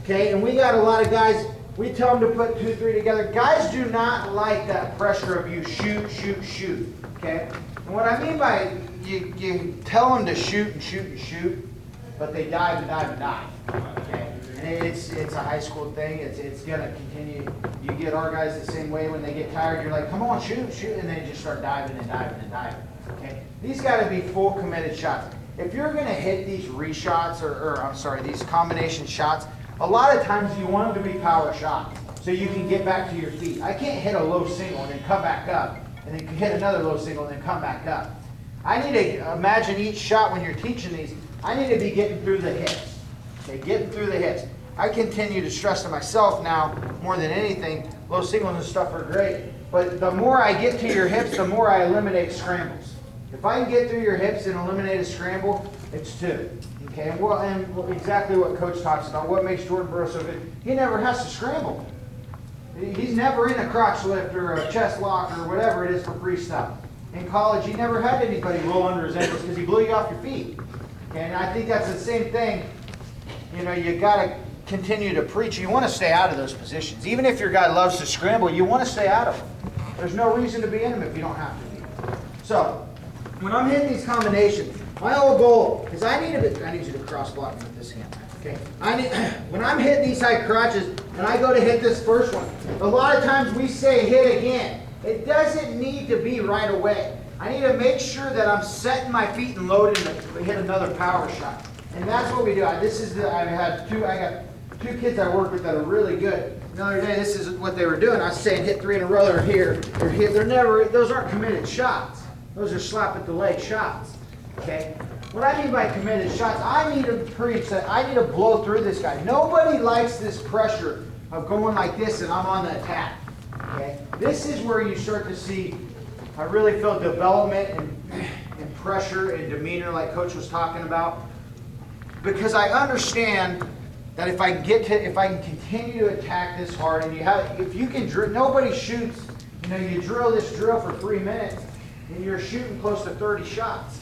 Okay, and we got a lot of guys, we tell them to put 2, 3 together. Guys do not like that pressure of you shoot, shoot, shoot. Okay? And what I mean by you tell them to shoot and shoot and shoot, but they dive and dive and dive. Okay? And it's a high school thing. It's gonna continue. You get our guys the same way. When they get tired, you're like, come on, shoot, shoot, and they just start diving and diving and diving. Okay? These gotta be full committed shots. If you're gonna hit these reshots these combination shots, a lot of times you want them to be power shots so you can get back to your feet. I can't hit a low single and then come back up and then hit another low single and then come back up. I need to imagine each shot when you're teaching these, I need to be getting through the hips. Okay, getting through the hips. I continue to stress to myself now more than anything, low singles and stuff are great, but the more I get to your hips, the more I eliminate scrambles. If I can get through your hips and eliminate a scramble, it's 2. Okay, and exactly what Coach talks about, what makes Jordan Burroughs so good, he never has to scramble. He's never in a crotch lift or a chest lock or whatever it is for freestyle. In college, he never had anybody roll under his ankles because he blew you off your feet. Okay, and I think that's the same thing. You know, you got to continue to preach. You want to stay out of those positions. Even if your guy loves to scramble, you want to stay out of them. There's no reason to be in them if you don't have to be. So, when I'm hitting these combinations, my whole goal is I need you to cross block with this hand. Okay. When I'm hitting these high crotches and I go to hit this first one, a lot of times we say hit again. It doesn't need to be right away. I need to make sure that I'm setting my feet and loading to hit another power shot. And that's what we do. I got 2 kids I work with that are really good. The other day, this is what they were doing. I was saying hit 3 in a row, they're here, they're here. Those aren't committed shots. Those are slap at the leg shots. Okay? What I mean by committed shots, I need to preach that I need to blow through this guy. Nobody likes this pressure of going like this and I'm on the attack. Okay? This is where you start to see, I really feel development and pressure and demeanor like Coach was talking about. Because I understand that if I can continue to attack this hard and if you can drill, nobody shoots, you drill this drill for 3 minutes and you're shooting close to 30 shots.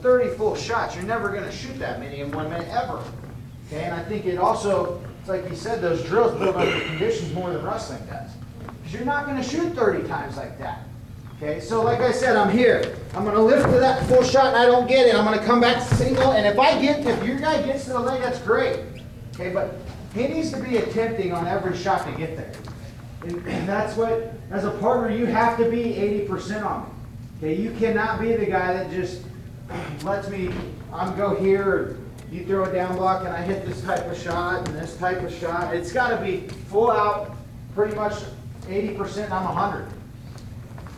30 full shots. You're never going to shoot that many in 1 minute ever. Okay, and I think it also, it's like you said, those drills build up the conditions more than wrestling does. Because you're not going to shoot 30 times like that. Okay, so like I said, I'm here. I'm going to lift to that full shot and I don't get it. I'm going to come back single, and if your guy gets to the leg, that's great. Okay, but he needs to be attempting on every shot to get there. And that's what, as a partner, you have to be 80% on it. Okay, you cannot be the guy that just lets me, go here, you throw a down block and I hit this type of shot and this type of shot. It's got to be full out, pretty much 80%, and I'm 100.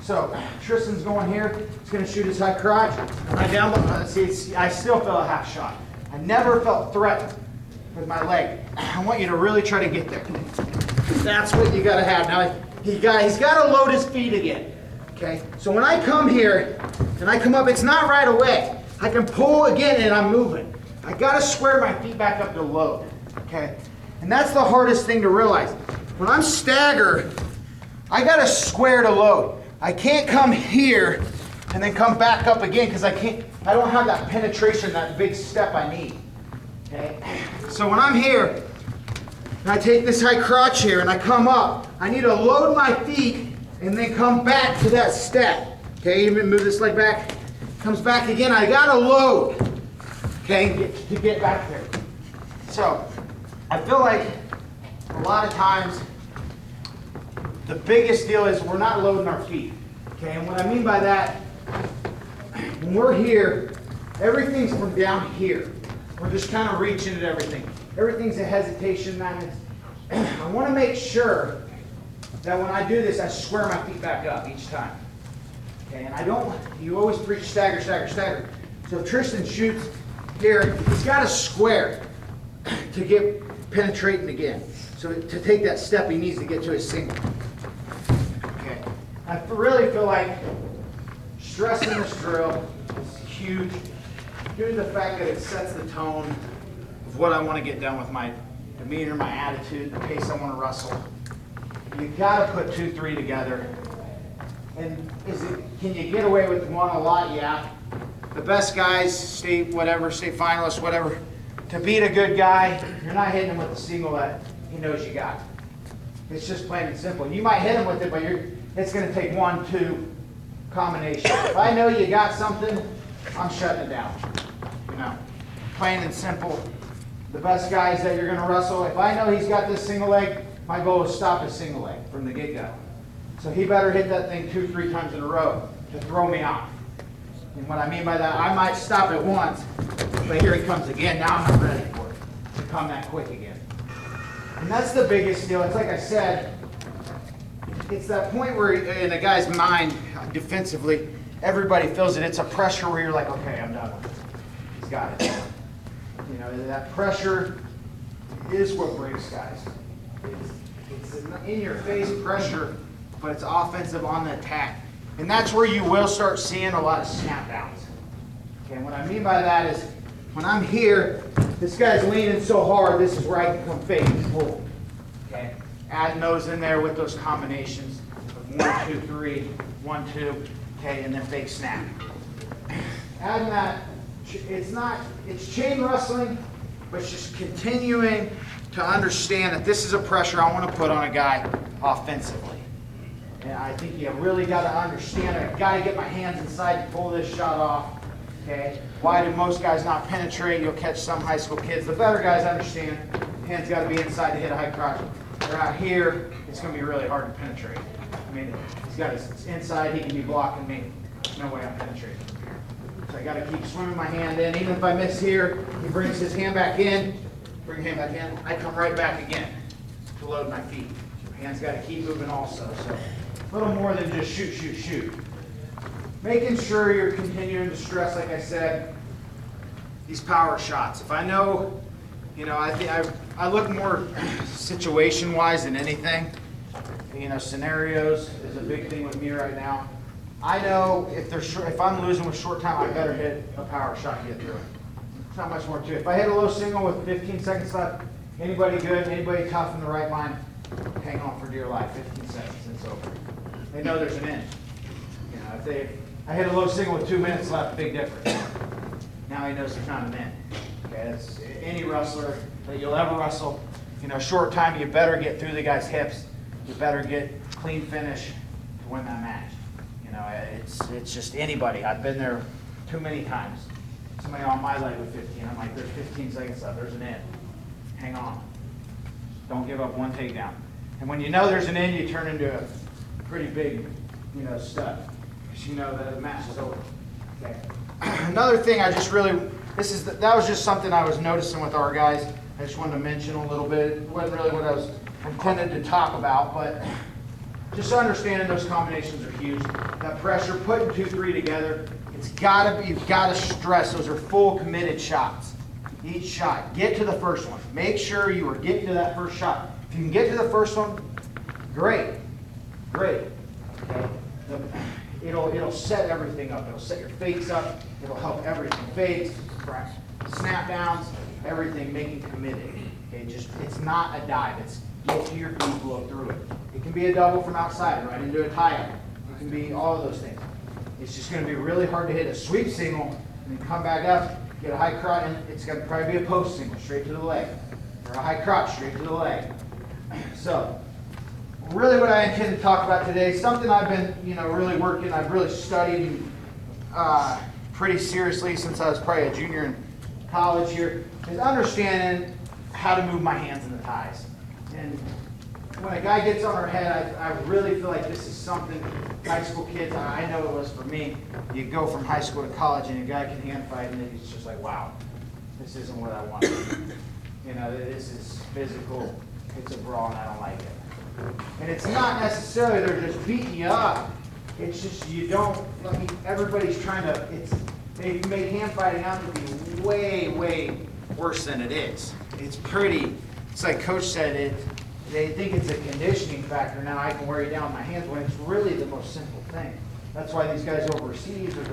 So Tristan's going here, he's going to shoot his high crotch. And I down block, see, I still felt a half shot. I never felt threatened with my leg. I want you to really try to get there. That's what you got to have. Now, he's got to load his feet again. Okay, so when I come here and I come up, it's not right away. I can pull again and I'm moving. I gotta square my feet back up to load. Okay, and that's the hardest thing to realize. When I'm staggered, I gotta square to load. I can't come here and then come back up again because I don't have that penetration, that big step I need. Okay, so when I'm here and I take this high crotch here and I come up, I need to load my feet and then come back to that step. Okay, even move this leg back. Comes back again. I gotta load. Okay, to get back there. So, I feel like a lot of times the biggest deal is we're not loading our feet. Okay, and what I mean by that, when we're here, everything's from down here. We're just kind of reaching at everything. Everything's a hesitation. I want to make sure that when I do this, I square my feet back up each time. Okay, and you always preach stagger, stagger, stagger. So if Tristan shoots here, he's got to square to get penetrating again. So to take that step, he needs to get to his single. Okay, I really feel like stressing this drill is huge due to the fact that it sets the tone of what I want to get done with my demeanor, my attitude, the pace I want to wrestle. You got to put 2, 3 together. And can you get away with one a lot? Yeah. The best guys, state finalists, whatever, to beat a good guy, you're not hitting him with a single that he knows you got. It's just plain and simple. You might hit him with it, but it's going to take 1-2 combination. If I know you got something, I'm shutting it down. You know, plain and simple. The best guys that you're going to wrestle, if I know he's got this single leg, my goal is stop his single leg from the get-go. So he better hit that thing 2-3 times in a row to throw me off. And what I mean by that, I might stop it once, but here he comes again. Now I'm not ready for it to come that quick again. And that's the biggest deal. It's like I said, it's that point where in a guy's mind, defensively, everybody feels it. It's a pressure where you're like, okay, I'm done with it. He's got it. You know, that pressure is what breaks guys. It's in your face pressure, but it's offensive on the attack. And that's where you will start seeing a lot of snap downs. Okay, and what I mean by that is when I'm here, this guy's leaning so hard, this is where I can come fake and pull. Okay, adding those in there with those combinations of 1, 2, 3, 1, 2, okay, and then fake snap. Adding that, it's chain wrestling, but it's just continuing to understand that this is a pressure I want to put on a guy offensively. And I think you really got to understand, I've got to get my hands inside to pull this shot off. Okay? Why do most guys not penetrate? You'll catch some high school kids. The better guys understand, hands got to be inside to hit a high crotch. They're out here, it's going to be really hard to penetrate. I mean, he's got his inside, he can be blocking me. No way I'm penetrating. So I got to keep swimming my hand in. Even if I miss here, he brings his hand back in. Bring your hand back in. I come right back again to load my feet. Hands got to keep moving also. So a little more than just shoot, shoot, shoot. Making sure you're continuing to stress, like I said, these power shots. If I know, you know, I look more situation-wise than anything. You know, scenarios is a big thing with me right now. I know if I'm losing with short time, I better hit a power shot and get through it. It's not much more to it. If I hit a low single with 15 seconds left, anybody good, anybody tough in the right line, hang on for dear life. 15 seconds, it's over. They know there's an end. You know, if I hit a low single with 2 minutes left, big difference. Now he knows there's not an end. Okay, that's any wrestler that you'll ever wrestle. You know, short time, you better get through the guy's hips. You better get clean finish to win that match. You know, it's just anybody. I've been there too many times. Somebody on my leg with 15. I'm like, there's 15 seconds left. There's an end. Hang on. Don't give up one takedown. And when you know there's an end, you turn into a pretty big, you know, stud. Because you know that the match is over. Okay. Another thing I just really, that was just something I was noticing with our guys. I just wanted to mention a little bit. It wasn't really what I was intended to talk about, but just understanding those combinations are huge. That pressure, putting 2, 3 together, you've got to stress those are full committed shots. Each shot, get to the first one. Make sure you are getting to that first shot. If you can get to the first one, great, great. Okay. It'll set everything up. It'll set your fakes up. It'll help everything. Fakes, snap downs, everything, making committed. Okay, it's not a dive. It's get to your feet, blow through it. It can be a double from outside, right into a tie-up. It can be all of those things. It's just going to be really hard to hit a sweep single and then come back up, get a high crotch, and it's going to probably be a post single straight to the leg, or a high crotch straight to the leg. So, really what I intend to talk about today, something I've been, you know, really working, I've really studied pretty seriously since I was probably a junior in college here, is understanding how to move my hands in the ties. And when a guy gets on our head, I really feel like this is something high school kids, I know it was for me. You go from high school to college and a guy can hand fight and it's just like, wow, this isn't what I want. You know, this is physical, it's a brawl and I don't like it. And it's not necessarily they're just beating you up. It's just you don't, I mean, everybody's trying to, they've made hand fighting out to be way, way worse than it is. It's pretty, it's like Coach said, they think it's a conditioning factor. Now I can wear you down with my hands when it's really the most simple thing. That's why these guys overseas are